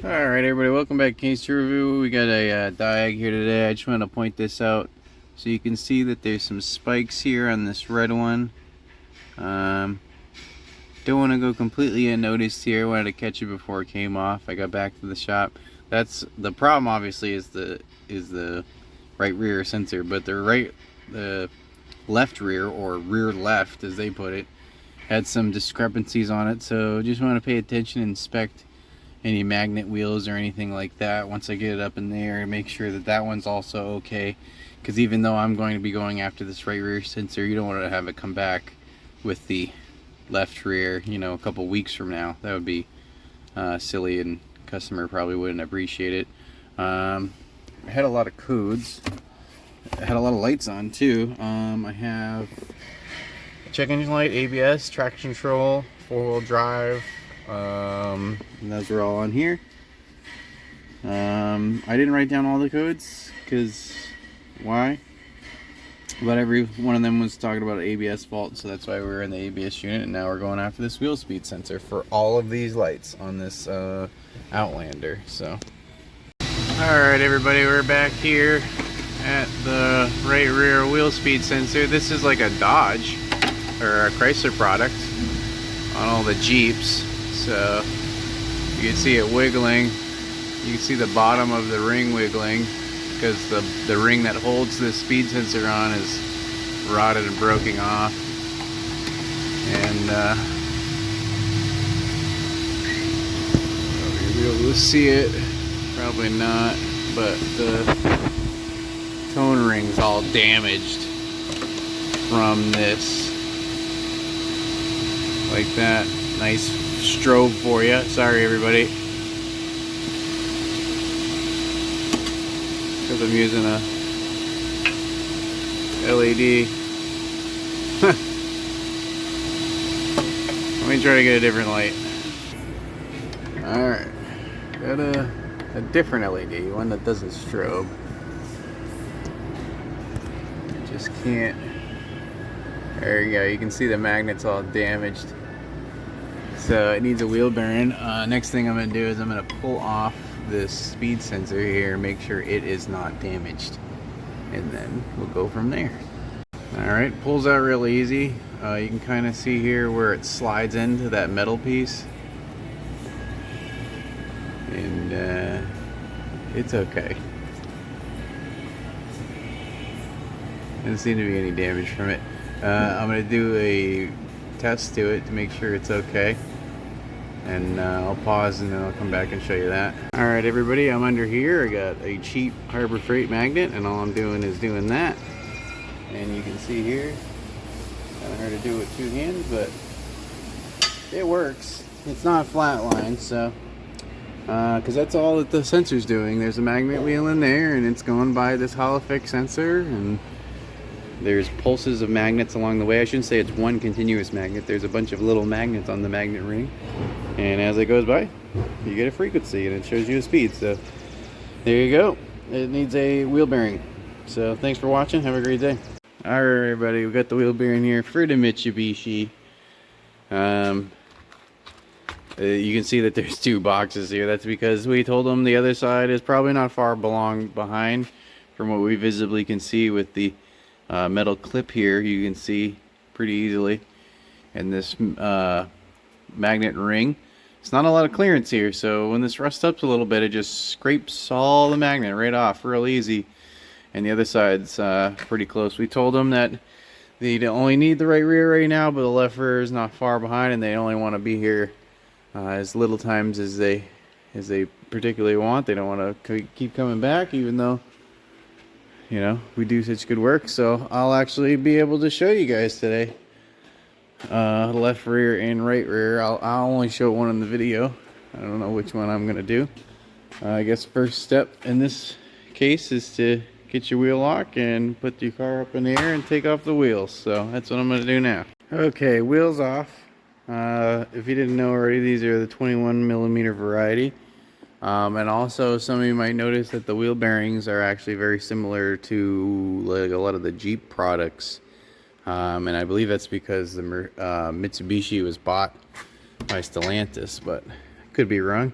Alright everybody, welcome back to Case Review. We got a diag here today. I just want to point this out so you can see that there's some spikes here on this red one. Don't want to go completely unnoticed here. I wanted to catch it before it came off. I got back to the shop. That's the problem, obviously, is the right rear sensor, but the left rear, or rear left as they put it, had some discrepancies on it. So just want to pay attention and inspect any magnet wheels or anything like that once I get it up in there, and make sure that that one's also okay, because even though I'm going to be going after this right rear sensor, you don't want to have it come back with the left rear, you know, a couple weeks from now. That would be silly, and customer probably wouldn't appreciate it. I had a lot of codes. I had a lot of lights on too. I have check engine light, ABS, traction control, four-wheel drive, and those are all on here. I didn't write down all the codes because why? But every one of them was talking about an ABS fault, so that's why we were in the ABS unit, and now we're going after this wheel speed sensor for all of these lights on this Outlander. So, alright everybody, we're back here at the right rear wheel speed sensor. This is like a Dodge or a Chrysler product on all the Jeeps. So you can see it wiggling. You can see the bottom of the ring wiggling because the ring that holds the speed sensor on is rotted and broken off. And you'll be able to see it, probably not, but the tone ring's all damaged from this, like that. Nice strobe for you. Sorry everybody, because I'm using a LED. Let me try to get a different light. Alright, got a different LED, one that doesn't strobe. Just can't. There you go, you can see the magnet's all damaged. So it needs a wheel bearing. Next thing I'm going to do is I'm going to pull off this speed sensor here, make sure it is not damaged, and then we'll go from there. Alright, pulls out real easy. You can kind of see here where it slides into that metal piece, and it's okay. Doesn't seem to be any damage from it. I'm going to do a test to it to make sure it's okay, and I'll pause and then I'll come back and show you that. Alright everybody, I'm under here. I got a cheap Harbor Freight magnet, and all I'm doing is doing that, and you can see here, kind of hard to do with two hands, but it works. It's not flat line, so because that's all that the sensor's doing. There's a magnet wheel in there, and it's going by this Hollow Fix sensor, and there's pulses of magnets along the way. I shouldn't say it's one continuous magnet. There's a bunch of little magnets on the magnet ring, and as it goes by, you get a frequency, and it shows you a speed. So there you go. It needs a wheel bearing. So thanks for watching. Have a great day. All right, everybody, we got the wheel bearing here for the Mitsubishi. You can see that there's two boxes here. That's because we told them the other side is probably not far behind from what we visibly can see with the metal clip here. You can see pretty easily, and this magnet ring, it's not a lot of clearance here, so when this rusts up a little bit, it just scrapes all the magnet right off real easy, and the other side's pretty close. We told them that they only need the right rear right now, but the left rear is not far behind, and they only want to be here as little times as they particularly want. They don't want to keep coming back, even though, you know, we do such good work. So I'll actually be able to show you guys today left rear and right rear. I'll only show one in the video. I don't know which one I'm gonna do. I guess first step in this case is to get your wheel lock and put your car up in the air and take off the wheels. So that's what I'm gonna do now. Okay, wheels off. If you didn't know already, these are the 21mm variety. And also, some of you might notice that the wheel bearings are actually very similar to like a lot of the Jeep products. And I believe that's because the Mitsubishi was bought by Stellantis, but could be wrong.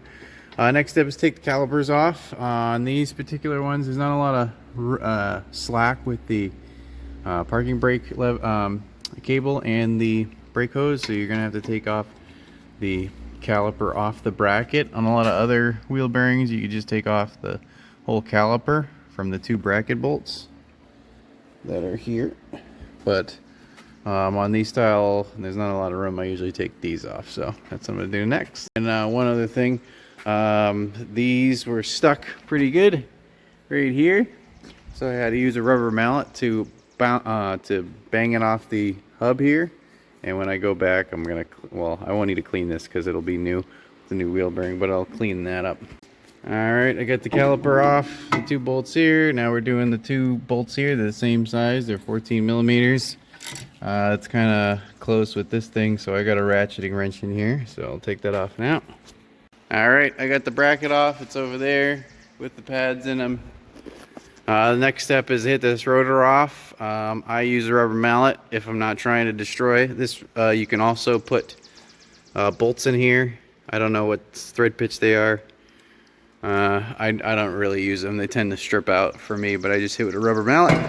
Next step is take the calipers off. On these particular ones, there's not a lot of slack with the parking brake cable and the brake hose, so you're gonna have to take off the caliper off the bracket. On a lot of other wheel bearings, you can just take off the whole caliper from the 2 bracket bolts that are here, but on these style, there's not a lot of room. I usually take these off, so that's what I'm gonna do next. And one other thing, these were stuck pretty good right here, so I had to use a rubber mallet to bang it off the hub here. And when I go back, I'm gonna, well, I won't need to clean this because it'll be new, the new wheel bearing, but I'll clean that up. All right, I got the caliper off, the 2 bolts here. Now we're doing the 2 bolts here. They're the same size, they're 14 millimeters. It's kind of close with this thing, so I got a ratcheting wrench in here, so I'll take that off now. All right, I got the bracket off. It's over there with the pads in them. The next step is to hit this rotor off. I use a rubber mallet if I'm not trying to destroy this. You can also put bolts in here. I don't know what thread pitch they are. I don't really use them. They tend to strip out for me, but I just hit with a rubber mallet.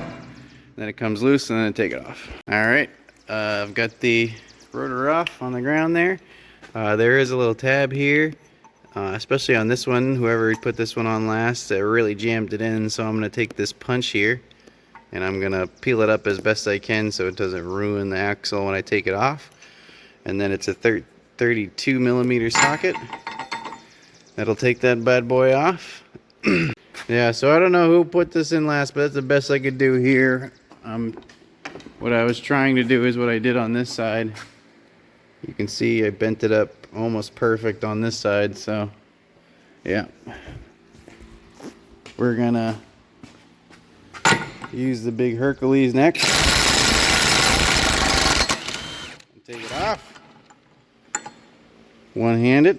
Then it comes loose and then I take it off. All right, I've got the rotor off on the ground there. There is a little tab here, especially on this one. Whoever put this one on last, really jammed it in. So I'm gonna take this punch here and I'm gonna peel it up as best I can so it doesn't ruin the axle when I take it off. And then it's a 32 millimeter socket. That'll take that bad boy off. Yeah, so I don't know who put this in last, but that's the best I could do here. What I was trying to do is what I did on this side. You can see I bent it up almost perfect on this side, so yeah. We're gonna use the big Hercules next. Take it off. One-handed.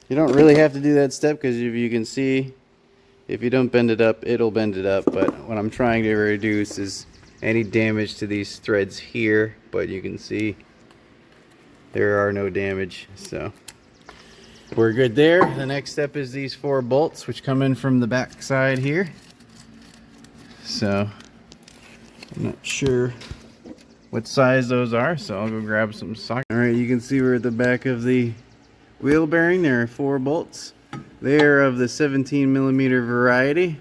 You don't really have to do that step because if you can see, if you don't bend it up, it'll bend it up. But what I'm trying to reduce is any damage to these threads here. But you can see there are no damage, so we're good there. The next step is these 4 bolts, which come in from the back side here. So I'm not sure what size those are, so I'll go grab some sockets. All right, you can see we're at the back of the wheel bearing. There are 4 bolts. They are of the 17 millimeter variety.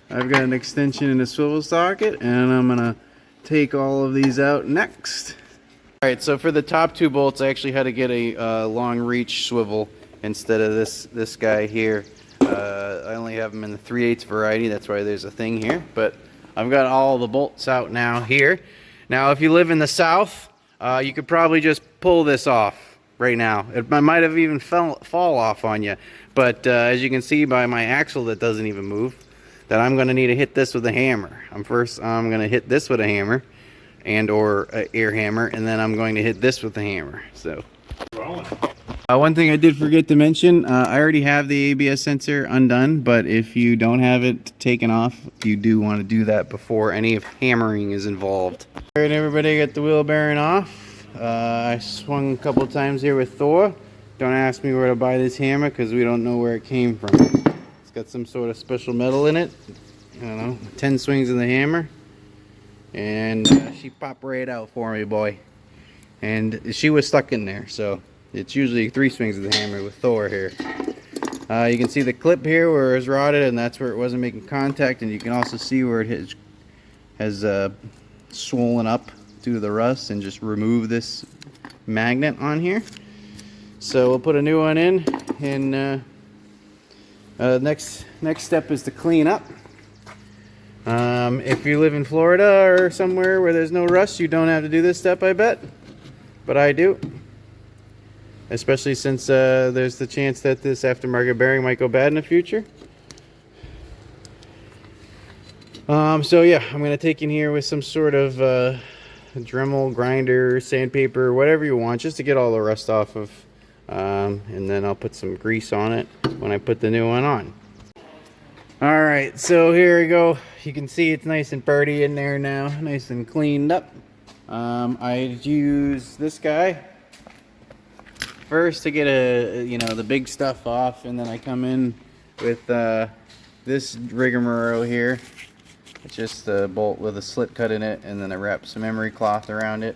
I've got an extension and a swivel socket, and I'm gonna take all of these out next. All right, so for the top 2 bolts, I actually had to get a long reach swivel instead of this guy here. I only have them in the 3/8 variety. That's why there's a thing here. But I've got all the bolts out now here. Now, if you live in the South, you could probably just pull this off right now. It might have even fall off on you, but as you can see by my axle that doesn't even move, that I'm going to need to hit this with a hammer. I'm going to hit this with a hammer and or an air hammer, and then I'm going to hit this with the hammer. So one thing I did forget to mention, I already have the ABS sensor undone, but if you don't have it taken off, you do want to do that before any hammering is involved. All right, everybody, got the wheel bearing off. I swung a couple times here with Thor. Don't ask me where to buy this hammer because we don't know where it came from. It's got some sort of special metal in it. I don't know, 10 swings of the hammer. And she popped right out for me, boy. And she was stuck in there, so it's usually 3 swings of the hammer with Thor here. You can see the clip here where it was rotted, and that's where it wasn't making contact. And you can also see where it has swollen up due to the rust, and just remove this magnet on here. So we'll put a new one in, and next step is to clean up. If you live in Florida or somewhere where there's no rust, you don't have to do this step, I bet, but I do, especially since there's the chance that this aftermarket bearing might go bad in the future. So yeah, I'm going to take in here with some sort of Dremel, grinder, sandpaper, whatever you want, just to get all the rust off of, and then I'll put some grease on it when I put the new one on. Alright, so here we go. You can see it's nice and pretty in there now, nice and cleaned up. I use this guy. first to get the big stuff off, and then I come in with this rigmarole here. It's just a bolt with a slit cut in it, and then I wrap some emery cloth around it,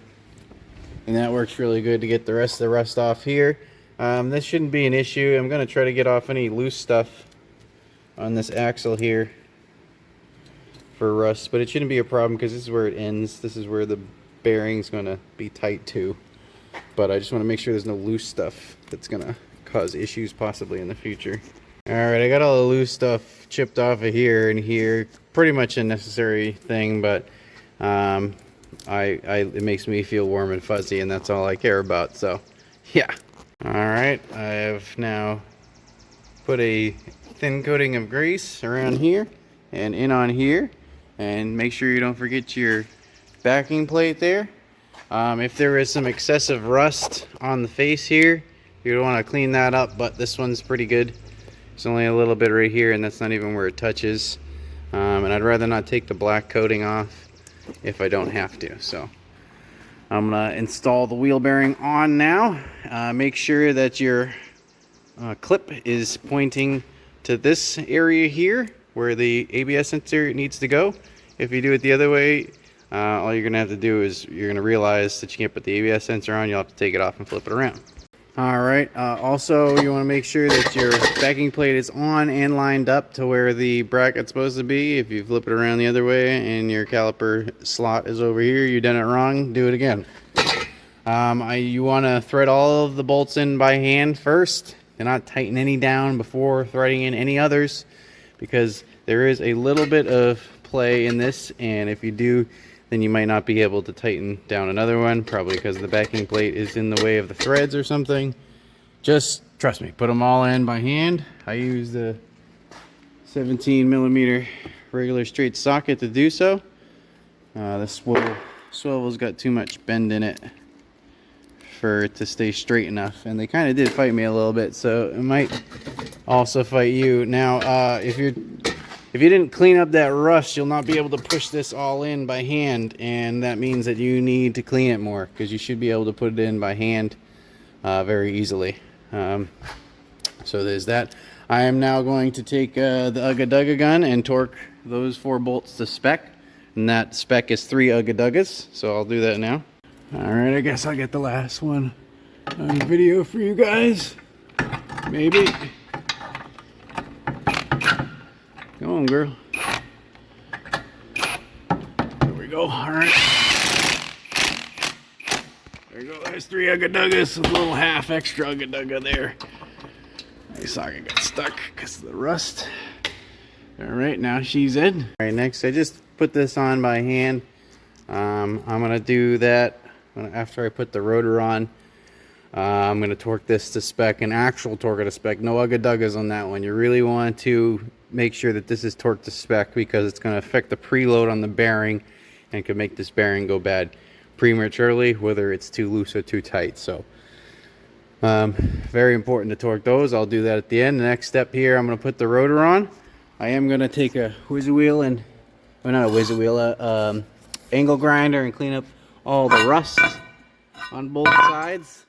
and that works really good to get the rest of the rust off here. This shouldn't be an issue. I'm going to try to get off any loose stuff on this axle here for rust, but it shouldn't be a problem because this is where it ends. This is where the bearing's going to be tight to, but I just want to make sure there's no loose stuff that's going to cause issues possibly in the future. Alright, I got all the loose stuff chipped off of here and here. Pretty much a necessary thing, but it makes me feel warm and fuzzy, and that's all I care about. So yeah. Alright, I have now put a thin coating of grease around here and in on here, and make sure you don't forget your backing plate there. If there is some excessive rust on the face here, you want to clean that up, but this one's pretty good. It's only a little bit right here, and that's not even where it touches. And I'd rather not take the black coating off if I don't have to. So I'm gonna install the wheel bearing on now. Make sure that your clip is pointing to this area here where the ABS sensor needs to go. If you do it the other way, all you're gonna have to do is you're gonna realize that you can't put the ABS sensor on. You'll have to take it off and flip it around. Alright, also you want to make sure that your backing plate is on and lined up to where the bracket's supposed to be. If you flip it around the other way and your caliper slot is over here, you've done it wrong, do it again. You want to thread all of the bolts in by hand first. Do not tighten any down before threading in any others, because there is a little bit of play in this, and if you do, then you might not be able to tighten down another one, probably because the backing plate is in the way of the threads or something. Just trust me, put them all in by hand. I use the 17mm regular straight socket to do so. The swivel's got too much bend in it for it to stay straight enough, and they kind of did fight me a little bit, so it might also fight you. Now, if you didn't clean up that rust, you'll not be able to push this all in by hand, and that means that you need to clean it more, because you should be able to put it in by hand very easily. So there's that. I am now going to take the Ugga Dugga gun and torque those 4 bolts to spec, and that spec is 3 Ugga Duggas, so I'll do that now. Alright, I guess I'll get the last one on video for you guys. Maybe. Go on, girl. There we go. Alright. There you go. There's 3 Ugga Duggas. A little half extra Ugga Dugga there. My socket got stuck because of the rust. Alright, now she's in. Alright, next I just put this on by hand. I'm going to do that after I put the rotor on. I'm going to torque this to spec, an actual torque to spec. No Ugga Duggas on that one. You really want to make sure that this is torqued to spec, because it's going to affect the preload on the bearing and could make this bearing go bad prematurely, whether it's too loose or too tight. So very important to torque those. I'll do that at the end. The next step here, I'm going to put the rotor on. I am going to take a whizzer wheel and, well, not a whizzer wheel, angle grinder, and clean up all the rust on both sides.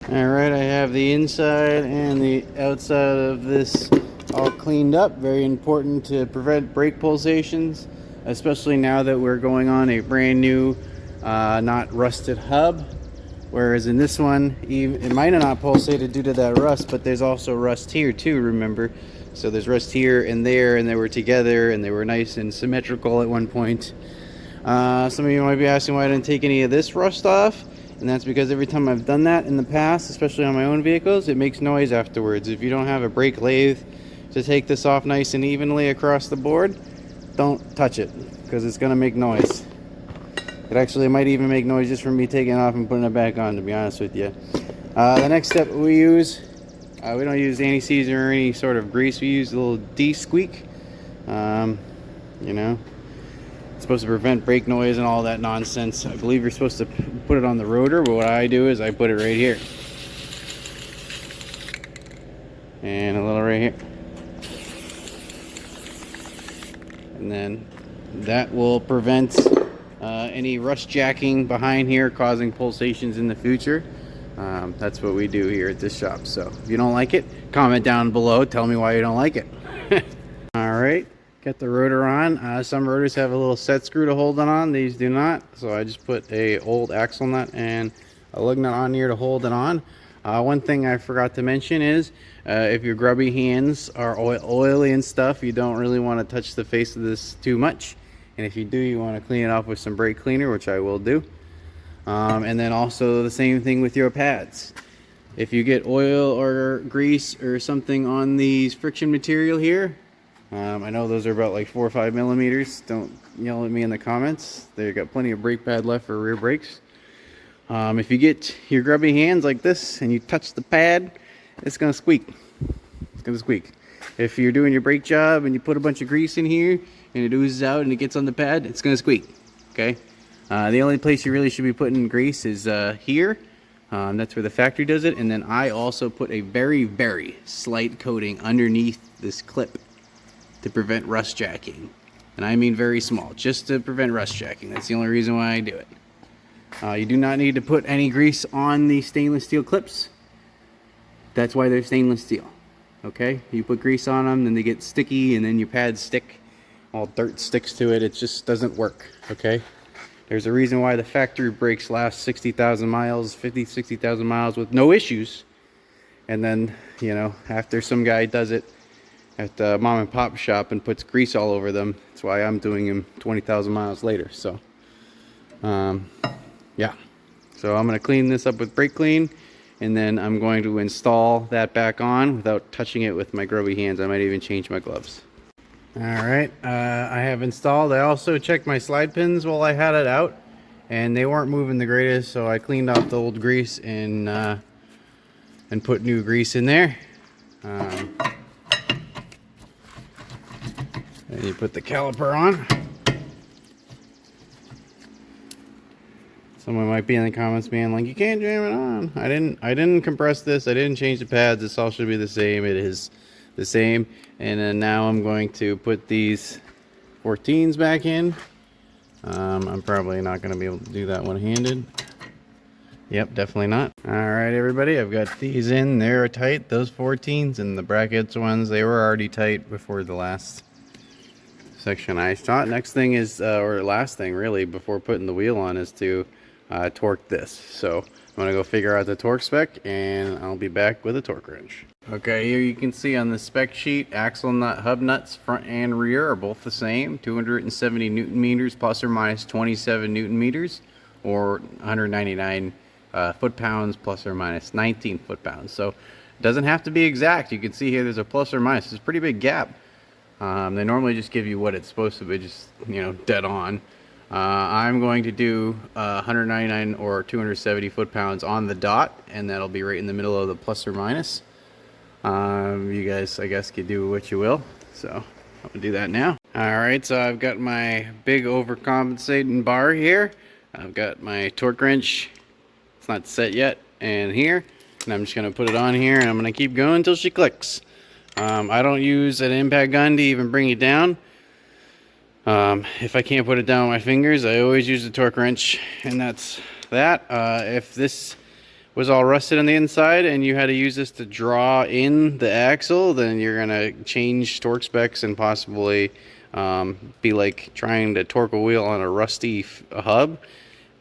Alright, I have the inside and the outside of this all cleaned up. Very important to prevent brake pulsations, especially now that we're going on a brand new not rusted hub, whereas in this one it might have not pulsated due to that rust, but there's also rust here too, remember. So there's rust here and they were together and they were nice and symmetrical at one point. Some of you might be asking why I didn't take any of this rust off, and that's because every time I've done that in the past, especially on my own vehicles, it makes noise afterwards. If you don't have a brake lathe to take this off nice and evenly across the board, don't touch it, because it's going to make noise. It actually might even make noise just from me taking it off and putting it back on, to be honest with you. The next step we use, we don't use anti-seize or any sort of grease. We use a little de-squeak. You know, it's supposed to prevent brake noise and all that nonsense. I believe you're supposed to put it on the rotor, but what I do is I put it right here. And a little right here. And then that will prevent any rust jacking behind here, causing pulsations in the future. That's what we do here at this shop. So if you don't like it, comment down below, tell me why you don't like it. All right, got the rotor on. Some rotors have a little set screw to hold it on, these do not, so I just put a old axle nut and a lug nut on here to hold it on. One thing I forgot to mention is if your grubby hands are oily and stuff, you don't really want to touch the face of this too much, and if you do, you want to clean it off with some brake cleaner, which I will do. And then also the same thing with your pads. If you get oil or grease or something on these friction material here, I know those are about like 4 or 5 millimeters. Don't yell at me in the comments. They've got plenty of brake pad left for rear brakes. If you get your grubby hands like this and you touch the pad, it's gonna squeak. It's gonna squeak. If you're doing your brake job and you put a bunch of grease in here and it oozes out and it gets on the pad, it's gonna squeak. Okay. The only place you really should be putting grease is here. That's where the factory does it. And then I also put a very, very slight coating underneath this clip to prevent rust jacking. And I mean very small, just to prevent rust jacking. That's the only reason why I do it. You do not need to put any grease on the stainless steel clips. That's why they're stainless steel. Okay? You put grease on them, then they get sticky, and then your pads stick. All dirt sticks to it. It just doesn't work. Okay? There's a reason why the factory brakes last 60,000 miles, 50, 60,000 miles with no issues. And then, you know, after some guy does it at the mom and pop shop and puts grease all over them, that's why I'm doing them 20,000 miles later. So, yeah. So I'm going to clean this up with brake clean, and then I'm going to install that back on without touching it with my grubby hands. I might even change my gloves. Alright, I have installed. I also checked my slide pins while I had it out, and they weren't moving the greatest, so I cleaned off the old grease and put new grease in there. And you put the caliper on. Someone might be in the comments being like, you can't jam it on. I didn't compress this. I didn't change the pads. This all should be the same. It is the same. And then now I'm going to put these 14s back in. I'm probably not going to be able to do that one-handed. Yep, definitely not. Alright everybody, I've got these in. They're tight, those 14s, and the brackets ones, they were already tight before the last section I shot. Next thing is, or last thing really, before putting the wheel on, is to torque this. So I'm going to go figure out the torque spec, and I'll be back with a torque wrench. Okay, here you can see on the spec sheet, axle nut, hub nuts, front and rear are both the same. 270 Newton meters plus or minus 27 Newton meters, or 199 foot-pounds plus or minus 19 foot-pounds. So it doesn't have to be exact. You can see here there's a plus or minus. It's a pretty big gap. They normally just give you what it's supposed to be, just, you know, dead on. I'm going to do 199 or 270 foot-pounds on the dot, and that'll be right in the middle of the plus or minus. You guys, I guess, can do what you will. So I'm gonna do that now. Alright, so I've got my big overcompensating bar here. I've got my torque wrench. It's not set yet. And here. And I'm just gonna put it on here, and I'm gonna keep going until she clicks. I don't use an impact gun to even bring it down. If I can't put it down with my fingers, I always use the torque wrench, and that's that. If this was all rusted on the inside and you had to use this to draw in the axle, then you're gonna change torque specs and possibly be like trying to torque a wheel on a rusty hub.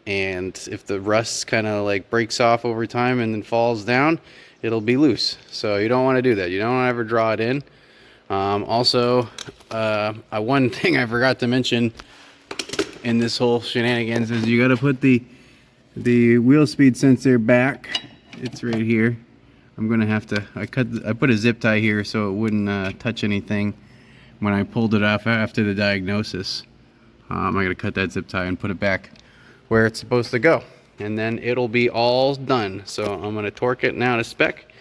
And if the rust kind of like breaks off over time and then falls down, it'll be loose. So you don't want to do that. You don't want to ever draw it in. Also, one thing I forgot to mention in this whole shenanigans is you got to put the wheel speed sensor back. It's right here. I'm gonna have to, I put a zip tie here so it wouldn't touch anything when I pulled it off after the diagnosis. I gotta cut that zip tie and put it back where it's supposed to go, and then it'll be all done. So I'm gonna torque it now to spec,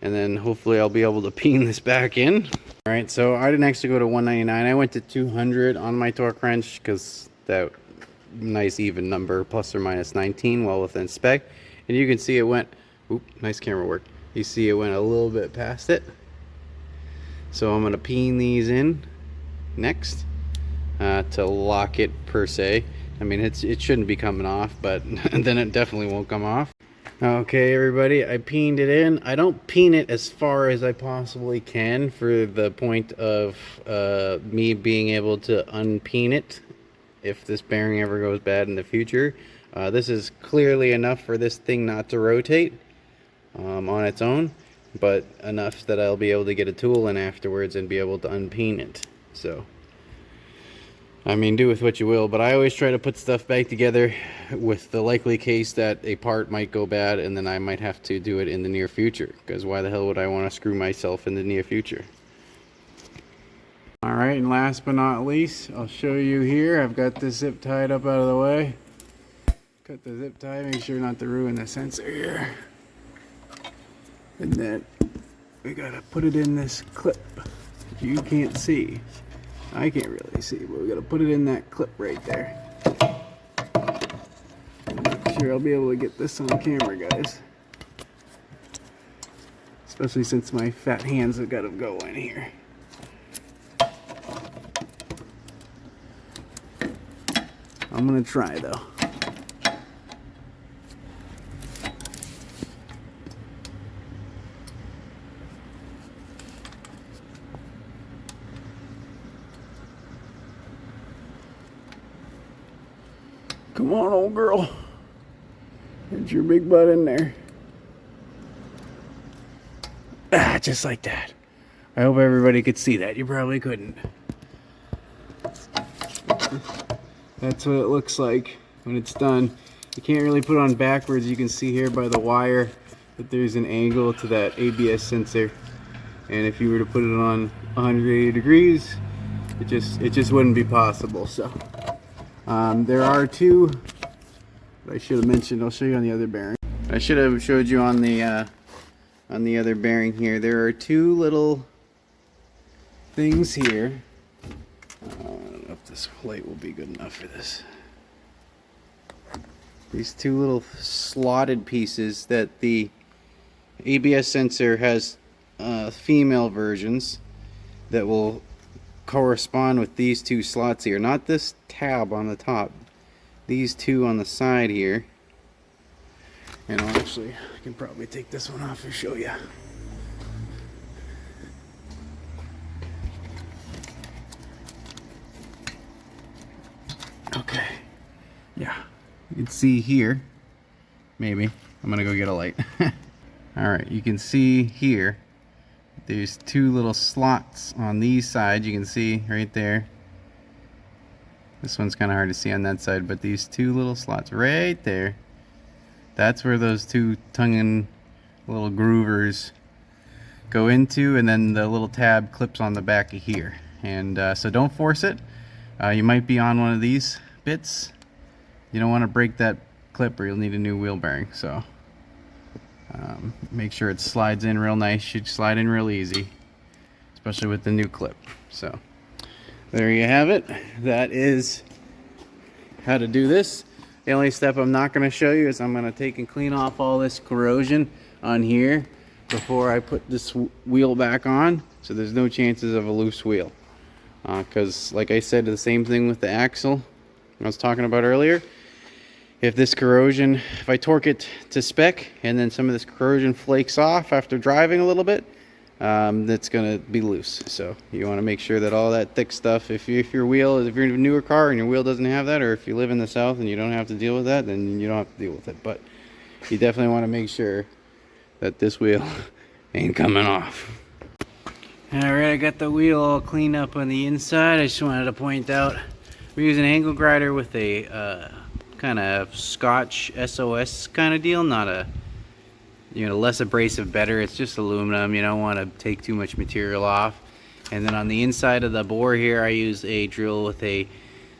and then hopefully I'll be able to peen this back in. All right, so I didn't actually go to 199. I went to 200 on my torque wrench because that nice even number, plus or minus 19, well within spec. And you can see it went, oop, nice camera work. You see it went a little bit past it. So I'm gonna peen these in next to lock it per se. I mean, it shouldn't be coming off, but then it definitely won't come off. Okay, everybody, I peened it in. I don't peen it as far as I possibly can for the point of me being able to unpeen it if this bearing ever goes bad in the future. This is clearly enough for this thing not to rotate on its own, but enough that I'll be able to get a tool in afterwards and be able to unpeen it. So, I mean, do with what you will, but I always try to put stuff back together with the likely case that a part might go bad and then I might have to do it in the near future, because why the hell would I want to screw myself in the near future? Alright, and last but not least, I'll show you here. I've got this zip tied up out of the way. Cut the zip tie, make sure not to ruin the sensor here. And then we gotta put it in this clip. You can't see. I can't really see, but we gotta put it in that clip right there. Make sure I'll be able to get this on camera, guys. Especially since my fat hands have got to go in here. I'm gonna try though. Come on, old girl. Get your big butt in there. Ah, just like that. I hope everybody could see that. You probably couldn't. That's what it looks like when it's done. You can't really put it on backwards. You can see here by the wire that there's an angle to that ABS sensor. And if you were to put it on 180 degrees, it just wouldn't be possible. So there are two, I should have mentioned. I'll show you on the other bearing. I should have showed you on the other bearing here. There are two little things here. I don't know if this light will be good enough for this. These two little slotted pieces that the ABS sensor has female versions that will correspond with these two slots here. Not this tab on the top. These two on the side here. And I can probably take this one off and show you. Okay. Yeah. You can see here. Maybe. I'm gonna go get a light. Alright, you can see here. There's two little slots on these sides. You can see right there. This one's kind of hard to see on that side, but these two little slots right there. That's where those two tongue-in little groovers go into, and then the little tab clips on the back of here. And so don't force it. You might be on one of these bits. You don't want to break that clip or you'll need a new wheel bearing. So make sure it slides in real nice. Should slide in real easy, especially with the new clip. So there you have it. That is how to do this. The only step I'm not going to show you is I'm going to take and clean off all this corrosion on here before I put this wheel back on, so there's no chances of a loose wheel. Because like I said, the same thing with the axle I was talking about earlier. If this corrosion, if I torque it to spec and then some of this corrosion flakes off after driving a little bit, that's going to be loose. So you want to make sure that all that thick stuff, if you're in a newer car and your wheel doesn't have that, or if you live in the south and you don't have to deal with that, then you don't have to deal with it. But you definitely want to make sure that this wheel ain't coming off. Alright, I got the wheel all cleaned up on the inside. I just wanted to point out we're using an angle grinder with a kind of Scotch SOS kind of deal, not a less abrasive, better. It's just aluminum. You don't want to take too much material off. And then on the inside of the bore here, I use a drill with a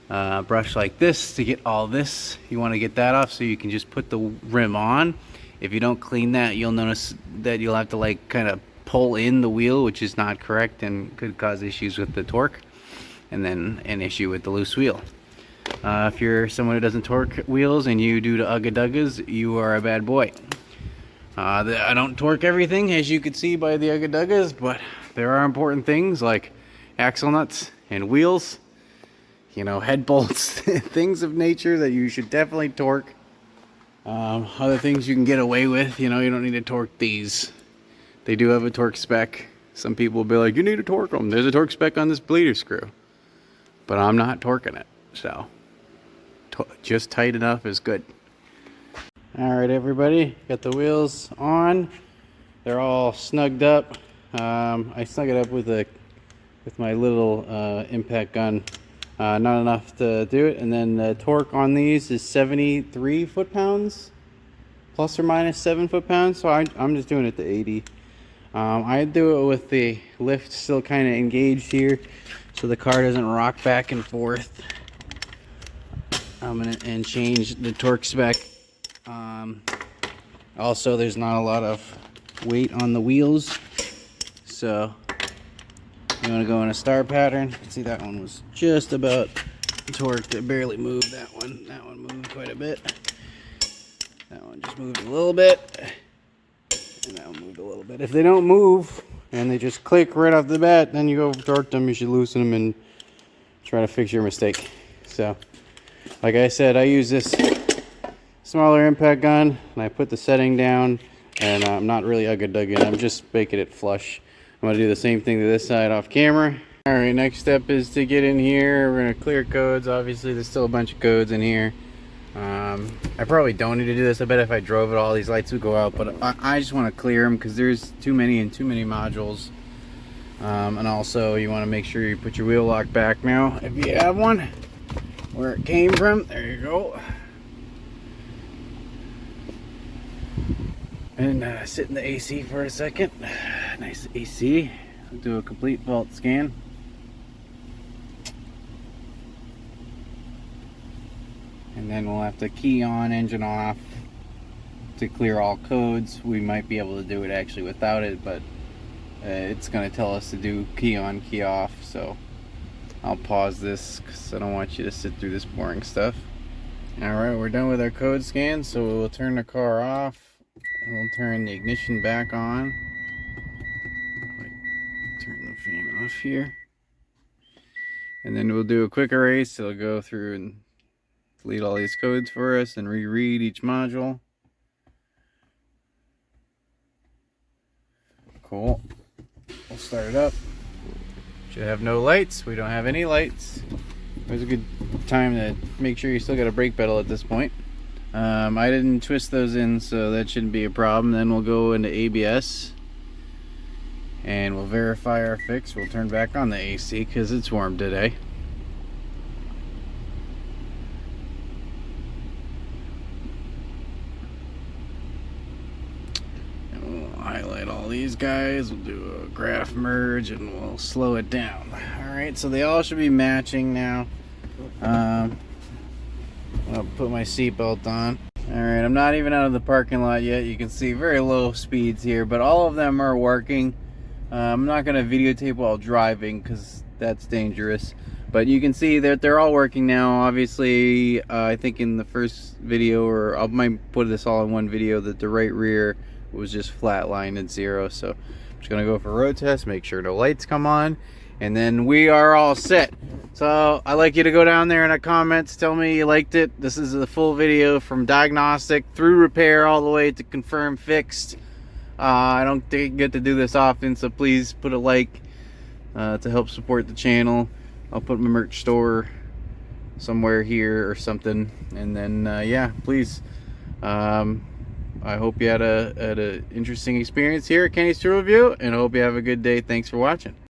brush like this to get all this. You want to get that off so you can just put the rim on. If you don't clean that, you'll notice that you'll have to like kind of pull in the wheel, which is not correct and could cause issues with the torque, and then an issue with the loose wheel. If you're someone who doesn't torque wheels and you do the ugga-duggas, you are a bad boy. I don't torque everything, as you can see by the ugga-duggas, but there are important things like axle nuts and wheels, head bolts, things of nature that you should definitely torque. Other things you can get away with, you know, you don't need to torque these. They do have a torque spec. Some people will be like, you need to torque them. There's a torque spec on this bleeder screw. But I'm not torquing it, so just tight enough is good. Alright everybody, got the wheels on. They're all snugged up. I snug it up with my little impact gun. Not enough to do it. And then the torque on these is 73 foot-pounds, plus or minus 7 foot-pounds. So I'm just doing it to 80. I do it with the lift still kind of engaged here, so the car doesn't rock back and forth. I'm gonna change the torque spec. Also, there's not a lot of weight on the wheels, so you want to go in a star pattern. See, that one was just about torqued. It barely moved. That one moved quite a bit. That one just moved a little bit, and that one moved a little bit. If they don't move and they just click right off the bat, then you go torque them. You should loosen them and try to fix your mistake. So, like I said, I use this smaller impact gun, and I put the setting down, and I'm not really ugga-dugging. I'm just making it flush. I'm going to do the same thing to this side off camera. Alright, next step is to get in here. We're going to clear codes. Obviously, there's still a bunch of codes in here. I probably don't need to do this. I bet if I drove it, all these lights would go out, but I just want to clear them because there's too many and too many modules. And also, you want to make sure you put your wheel lock back now, if you have one, where it came from. There you go. And sit in the AC for a second. Nice AC. I'll do a complete fault scan. And then we'll have to key on, engine off to clear all codes. We might be able to do it actually without it, but it's going to tell us to do key on, key off. So I'll pause this because I don't want you to sit through this boring stuff. Alright, we're done with our code scan, so we'll turn the car off. And we'll turn the ignition back on. Turn the fan off here. And then we'll do a quick erase. It'll go through and delete all these codes for us and reread each module. Cool. We'll start it up. Should have no lights. We don't have any lights. It was a good time to make sure you still got a brake pedal at this point. I didn't twist those in, so that shouldn't be a problem. Then we'll go into ABS and we'll verify our fix. We'll turn back on the AC because it's warm today. And we'll highlight all these guys. We'll do a graph merge and we'll slow it down. Alright, so they all should be matching now. I'll put my seatbelt on. Alright, I'm not even out of the parking lot yet. You can see very low speeds here, but all of them are working. I'm not going to videotape while driving because that's dangerous. But you can see that they're all working now. Obviously, I think in the first video, or I might put this all in one video, that the right rear was just flatlined at 0. So I'm just going to go for a road test, make sure no lights come on, and then we are all set. So I'd like you to go down there in the comments, tell me you liked it. This is the full video from diagnostic through repair all the way to confirm fixed. I don't get to do this often, so please put a like to help support the channel. I'll put my merch store somewhere here or something, and then yeah, please. I hope you had a interesting experience here at Kenny's Tool Review, and I hope you have a good day. Thanks for watching.